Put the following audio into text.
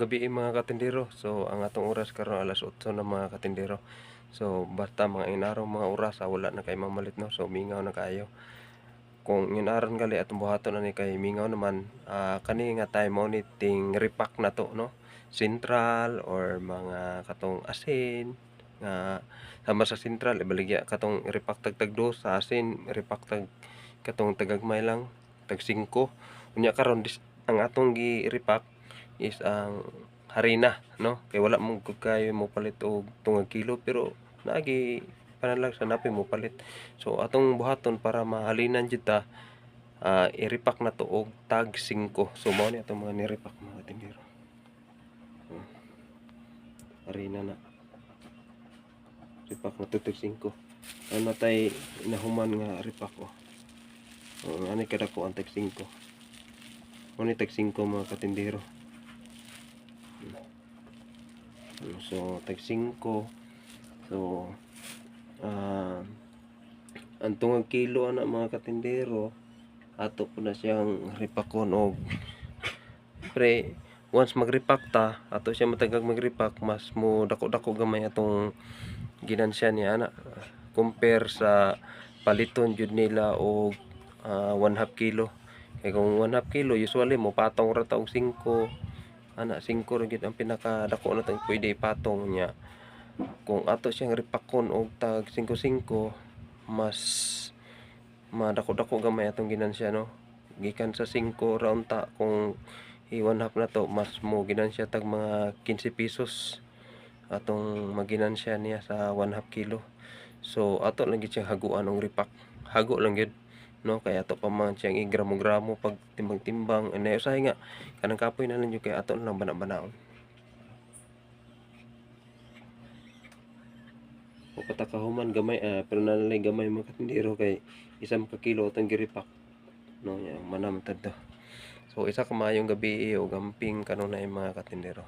gabi mga katindero. So ang atong oras karon alas 8 na mga katindero. So basta mga inaraw mga oras wala na kay mamalit no. So mingaw na kayo. Kung inaron gali atong buhaton ani kay mingaw naman kani nga time mo ni ting repack na to no. Sentral or mga katong asin nga sama sa sentral ibaligya katong repack tag dos sa asin repack katong tagagmay lang tag 5. Unya karon ang atong gi-repack is ang harina no kay wala mo gud kayo mo palit og tungag kilo pero naagi panalak sa napay mo palit. So atong buhaton para mahalinan jud ta i-repack na to og tag 5. So mao ni atong mga ni-repack mga tindero. Harina na repack na to tag 5. Ano tay nahuman nga repack oh. Ani kada ko ang tag 5. Ano tag 5 mga katindero. So tag 5. So ang tungag kilo ana mga katindero ato po na siyang repakon og pre once mag-repack ta ato siya matagag mag-repack mas mo dako-dako gamay atong ginansya niya ana compare sa paliton jud nila og 1/2 kilo. Kay kung 1/2 kilo usually mo patong ra ta og 5 ana 5 ra gid ang pinakadako na tang pwede ipatong niya. Kung ato siyang repakon og tag 5-5 mas madako-dako gamay atong ginansya no. Gikan sa 5 ra unta kung i-1/2 na to mas mo ginansya tag mga 15 pesos atong maginansya niya sa 1/2 kilo. So ato lang gid siyang haguan og repack. Hago lang gid no kay ato pa man siyang igramo-gramo pag timbang-timbang ana usahay nga kanang kapoy na lang jud kay ato na lang bana-banaon. O patakahuman gamay pero nanalay gamay mga katindero kay isang ka kilo atong gi-repack no ya manam tad to. So isa ka maayong gabi o gamping kanunay mga katindero.